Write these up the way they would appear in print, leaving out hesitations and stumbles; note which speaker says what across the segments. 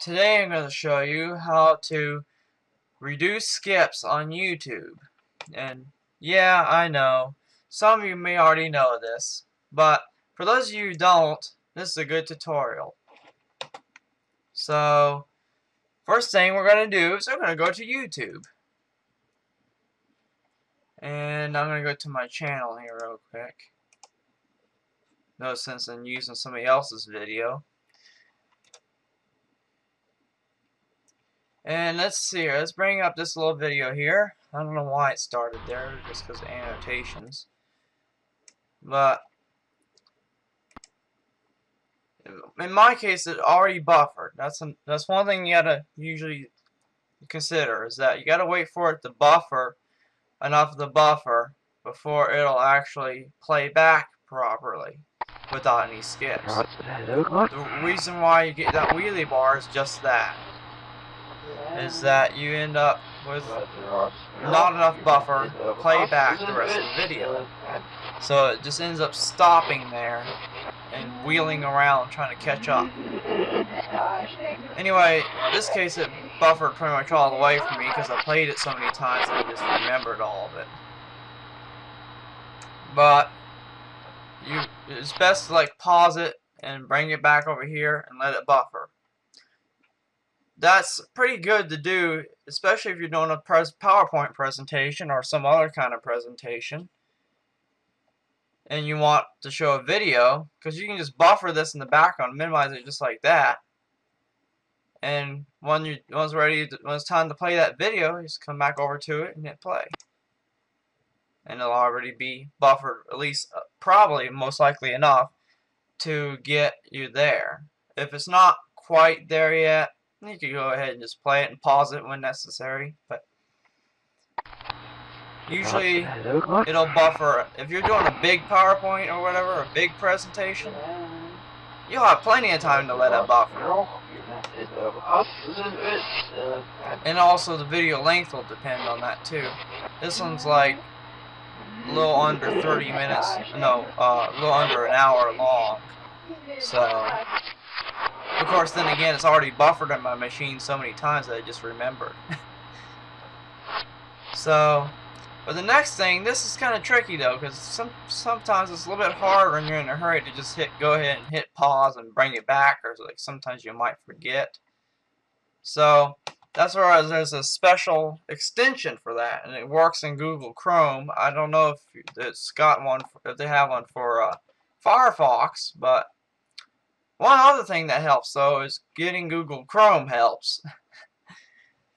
Speaker 1: Today I'm going to show you how to reduce skips on YouTube. And yeah, I know, some of you may already know this, but for those of you who don't, this is a good tutorial. So, first thing we're going to do is we're going to go to YouTube. And I'm going to go to my channel here real quick. No sense in using somebody else's video. And let's see here, let's bring up this little video here. I don't know why it started there, just because of annotations. But in my case, it already buffered. That's one thing you gotta usually consider, is that you gotta wait for it to buffer enough of the buffer before it'll actually play back properly without any skips. The reason why you get that wheelie bar is just that. Is that you end up with not enough buffer to play back the rest of the video. So it just ends up stopping there and wheeling around trying to catch up. Anyway, in this case it buffered pretty much all the way for me because I played it so many times that I just remembered all of it. But it's best to like pause it and bring it back over here and let it buffer. That's pretty good to do, especially if you're doing a PowerPoint presentation or some other kind of presentation and you want to show a video, because you can just buffer this in the background, minimize it just like that, and when it's time to play that video, you just come back over to it and hit play, and it'll already be buffered, at least probably most likely enough to get you there. If it's not quite there yet, you can go ahead and just play it and pause it when necessary, but usually it'll buffer. If you're doing a big PowerPoint or whatever, a big presentation, you'll have plenty of time to let it buffer. And also the video length will depend on that too. This one's like a little under 30 minutes, no, a little under an hour long. So, of course, then again, it's already buffered on my machine so many times that I just remembered. So, but the next thing, this is kind of tricky though, because sometimes it's a little bit harder when you're in a hurry to just go ahead and hit pause and bring it back, or like sometimes you might forget. So that's where there's a special extension for that, and it works in Google Chrome. I don't know if it's got one, if they have one for Firefox, but one other thing that helps though is getting Google Chrome helps,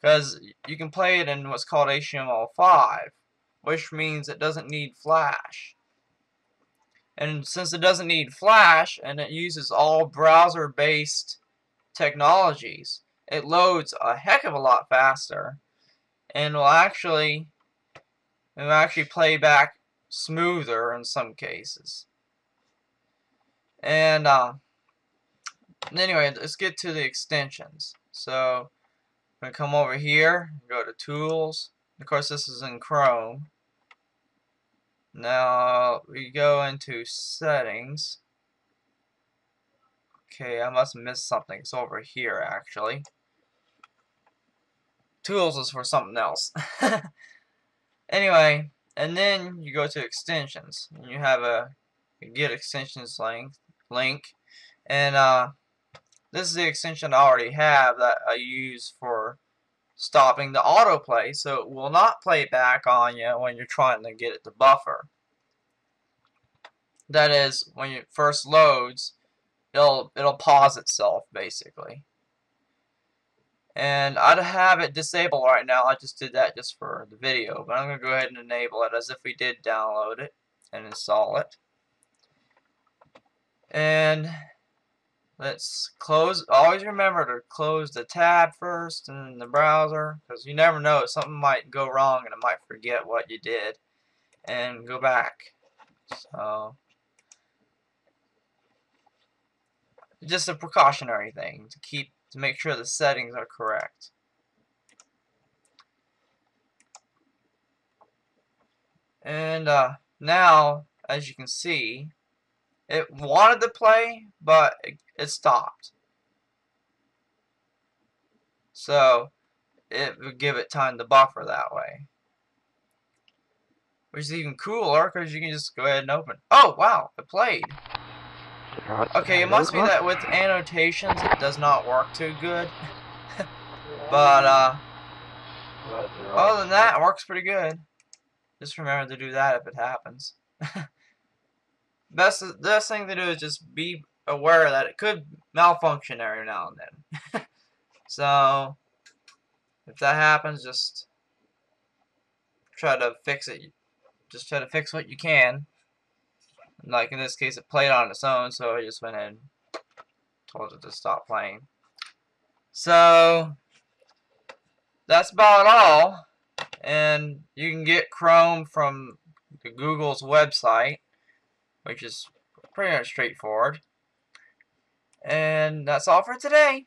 Speaker 1: because you can play it in what's called HTML5, which means it doesn't need Flash. And since it doesn't need Flash and it uses all browser-based technologies, it loads a heck of a lot faster and will actually play back smoother in some cases. And anyway, let's get to the extensions. So I'm going to come over here, go to Tools. Of course, this is in Chrome. Now we go into Settings. Okay, I must have missed something. It's over here actually. Tools is for something else. Anyway, and then you go to Extensions. And you have a Get Extensions link. And this is the extension I already have that I use for stopping the autoplay, so it will not play back on you when you're trying to get it to buffer. That is, when it first loads, it'll pause itself basically. And I have it disabled right now. I just did that just for the video, but I'm going to go ahead and enable it as if we did download it and install it. And let's close. Always remember to close the tab first in the browser, because you never know, something might go wrong and it might forget what you did and go back. So just a precautionary thing to make sure the settings are correct. And now, as you can see, it wanted to play, but it stopped. so it would give it time to buffer that way. Which is even cooler because you can just go ahead and open. Oh wow, it played. Okay, it must be that with annotations it does not work too good. But other than that, it works pretty good. Just remember to do that if it happens. Best thing to do is just be aware that it could malfunction every now and then. So if that happens, just try to fix it. Just try to fix what you can. Like in this case, it played on its own, so I just went in and told it to stop playing. So that's about all. And you can get Chrome from the Google's website, which is pretty much straightforward. And that's all for today.